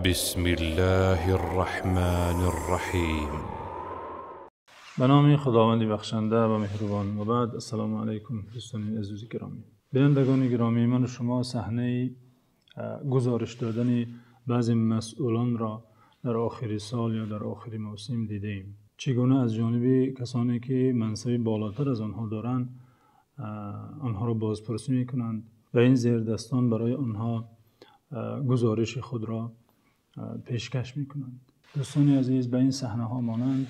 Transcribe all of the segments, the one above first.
بسم الله الرحمن الرحیم. به نام خداوند بخشنده و مهربان. و بعد السلام علیکم دوستان عزیز گرامی. بینندگان گرامی، من و شما صحنه گزارش دادن بعضی مسئولان را در آخر سال یا در آخر موسم دیدیم. چگونه از جانب کسانی که منصب بالاتر از آنها دارند آنها را بازپرسی میکنند و این زیردستان برای آنها گزارش خود را پیشکش میکنند. دوستان عزیز، به این صحنه ها مانند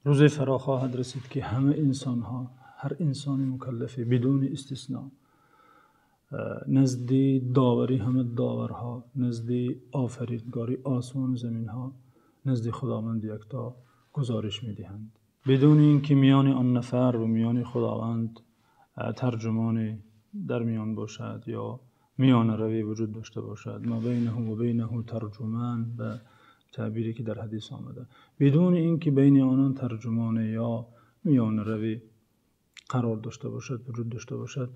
روز فرا خواهد رسید که همه انسان ها، هر انسان مکلفی بدون استثناء نزد داوری همه داورها، نزد آفریدگاری آسمان و زمین ها، نزد خداوند یکتا گزارش میدهند، بدون اینکه میان آن نفر و میان خداوند ترجمان در میان باشد یا میان روی وجود داشته باشد. ما بینه و بینه ترجمان، به تعبیری که در حدیث آمده، بدون اینکه بین آنان ترجمان یا میان روی قرار داشته باشد، وجود داشته باشد،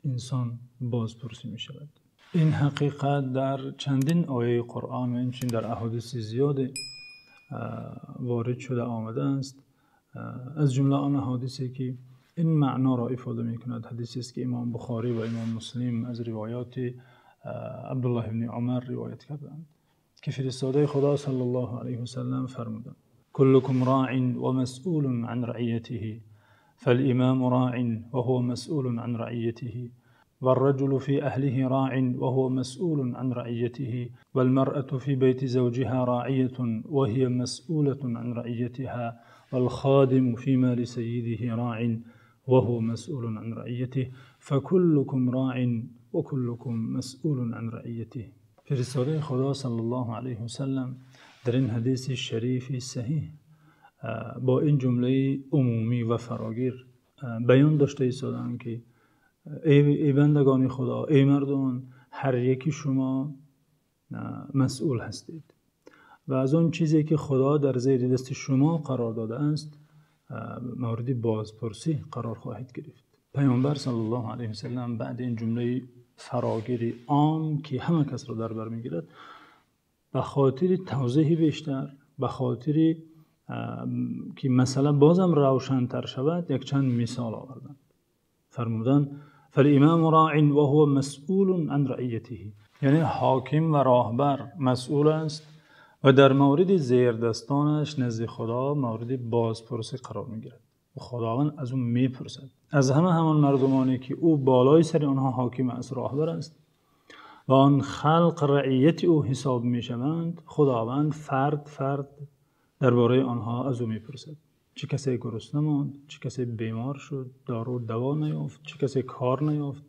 انسان بازپرسی می شود. این حقیقت در چندین آیه قرآن و اینچنین در احادیث زیاد وارد شده آمده است. از جمله آن احادیثی که این معنا را افاده می کند حدیثی است که امام بخاری و امام مسلم از روایات عبدالله ابن عمر روایت کردند که فرستاده خدا صلی الله علیه و سلم فرمودند: کلکم راع و مسئول عن رعیته، فالامام راع و هو مسئول عن رعیته، والرجل في أهله راع وهو مسؤول عن رعيته، والمرأة في بيت زوجها راعية وهي مسؤولة عن رعيتها، والخادم في مال سيده راع وهو مسؤول عن رعيته، فكلكم راع وكلكم مسؤول عن رعيته. فرستاده خدا صلی الله علیه و سلم در این حدیث شریف صحیح با این جمله عمومی و فراگیر بیان داشته ایستادند که ای بندگان خدا، ای مردمان، هر یکی شما مسئول هستید و از اون چیزی که خدا در زیر دست شما قرار داده است مورد بازپرسی قرار خواهید گرفت. پیامبر صلی الله علیه و سلم بعد این جمله فراگیر عام که همه کس را در بر میگیرد، به خاطر توضیح بیشتر، به خاطر که مسئله بازم روشن‌تر شود، یک چند مثال آوردند. فرمودند: فالامام راع و هو مسئول عن رعیته، یعنی حاکم و راهبر مسئول است و در مورد زیردستانش نزد خدا مورد بازپرسی قرار میگیرد و خداوند از اون میپرسد، از همان مردمانی که او بالای سر آنها حاکم است، راهبر است و آن خلق رعیت او حساب میشوند. خداوند فرد درباره آنها از او میپرسد: چه کسی گرسنه ماند، چه کسی بیمار شد، دارو دوا نیافت، چه کسی کار نیافت،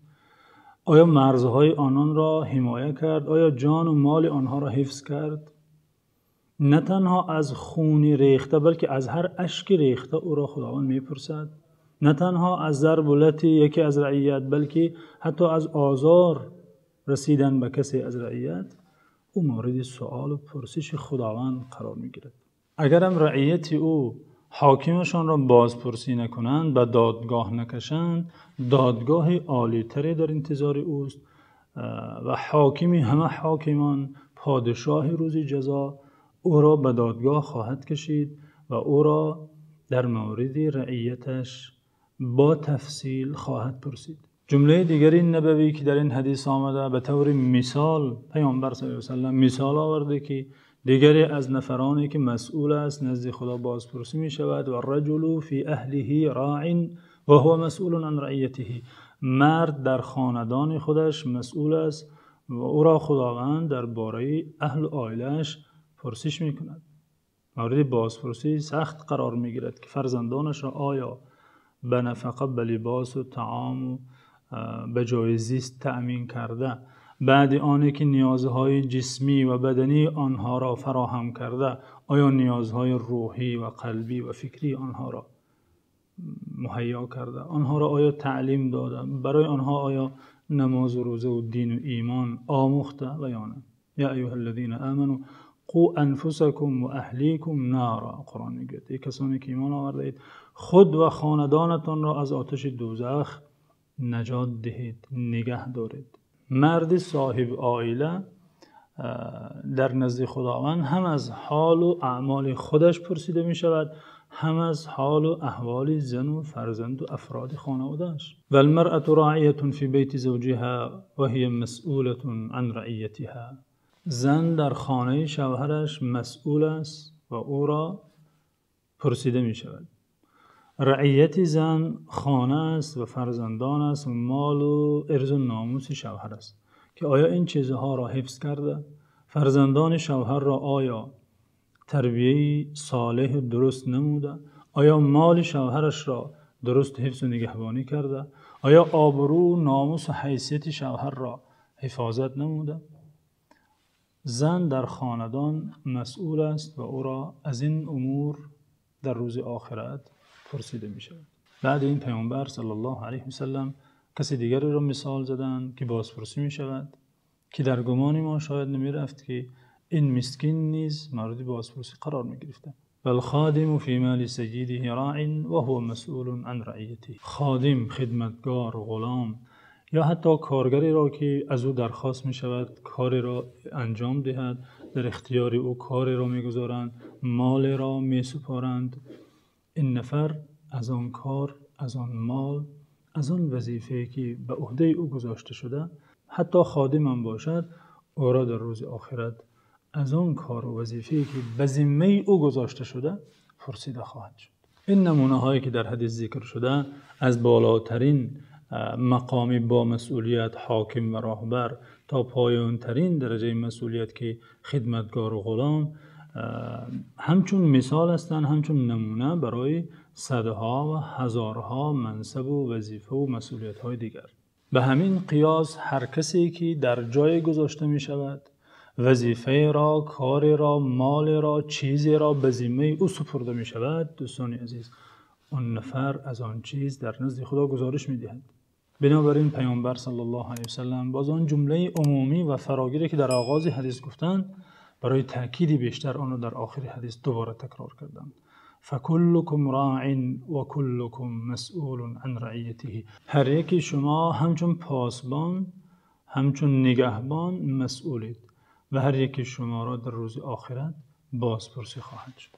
آیا مرزهای آنان را حمایه کرد، آیا جان و مال آنها را حفظ کرد. نه تنها از خون ریخته بلکه از هر اشک ریخته او را خداوند میپرسد. نه تنها از ضرب و لط یکی از رعیت بلکه حتی از آزار رسیدن به کسی از رعیت او مورد سؤال و پرسش خداوند قرار میگیرد. اگرم رعیت او حاکمشان را بازپرسی نکنند، به دادگاه نکشند، دادگاه عالی تری در انتظار اوست و حاکم همه حاکمان، پادشاه روز جزا، او را به دادگاه خواهد کشید و او را در مورد رعیتش با تفصیل خواهد پرسید. جمله دیگری نبوی که در این حدیث آمده به طور مثال پیامبر صلی الله علیه و سلم مثال آورده که دیگری از نفرانی که مسئول است نزد خدا بازپرسی می شود: و الرجل فی اهله راع و هو مسئول عن رعیته، مرد در خاندان خودش مسئول است و او را خداوند درباره اهل و عائله‌اش پرسش می کند. مورد بازپرسی سخت قرار می گیرد که فرزندانش را آیا به نفقه، به لباس و طعام و به جای زیست تأمین کرده، بعد آنی که نیازهای جسمی و بدنی آنها را فراهم کرده، آیا نیازهای روحی و قلبی و فکری آنها را مهیا کرده، آنها را آیا تعلیم داده، برای آنها آیا نماز و روزه و دین و ایمان آموخته و یا نه. یا ایها الذین آمنوا قوا انفسکم و اهلیکم نارا، قرآن میگه ای کسانی که ایمان آورده اید خود و خاندانتان را از آتش دوزخ نجات دهید، نگه دارید. مرد صاحب عائله در نزد خداوند هم از حال و اعمال خودش پرسیده می شود، هم از حال و احوال زن و فرزند و افراد خانواده‌اش. و المرأة راعیة فی بیت زوجها و هی مسئولة عن رعیتها. زن در خانه شوهرش مسئول است و او را پرسیده می شود. رعیت زن خانه است و فرزندان است و مال و عرض و ناموس شوهر است که آیا این چیزها را حفظ کرده؟ فرزندان شوهر را آیا تربیه صالح درست نموده؟ آیا مال شوهرش را درست حفظ و نگهبانی کرده؟ آیا آبرو، ناموس و حیثیت شوهر را حفاظت نموده؟ زن در خاندان مسئول است و او را از این امور در روز آخرت پرسیده می شود. بعد این پیامبر صلی الله علیه و سلم کسی دیگری را مثال زدند که بازپرسی می شود که در گمان ما شاید نمی رفت که این مسکین نیز مورد بازپرسی قرار می گرفته. والخادم فی مال سیده راع و هو مسئول عن رعیته. خادم، خدمتگار، غلام یا حتی کارگری را که از او درخواست می شود کاری را انجام دهد، در اختیار او کاری را می گذارند، مال را می سپارند. این نفر از آن کار، از آن مال، از آن وظیفه که به عهده او گذاشته شده، حتی خادم هم باشد، او را در روز آخرت از آن کار و وظیفه‌ای که به ذمه او گذاشته شده پرسیده خواهد شد. این نمونه هایی که در حدیث ذکر شده از بالاترین مقامی با مسئولیت حاکم و راهبر تا پایانترین درجه مسئولیت که خدمتگار و غلام همچون مثال هستند، همچون نمونه برای صدها و هزارها منصب و وظیفه و مسئولیت های دیگر. به همین قیاس هر کسی که در جای گذاشته می شود وظیفه را، کار را، مال را، چیزی را به ذمه او سپرده می شود، دوستان عزیز، اون نفر از آن چیز در نزد خدا گزارش می دهد. بنابراین پیامبر صلی الله علیه و سلم باز آن جمله عمومی و فراگیری که در آغاز حدیث گفتند برای تأکید بیشتر آن را در آخر حدیث دوباره تکرار کردند. فکلکم راع و کلکم مسئول عن رعیته. هر یکی شما همچون پاسبان، همچون نگهبان مسئولید و هر یکی شما را در روز آخرت بازپرسی خواهد شد.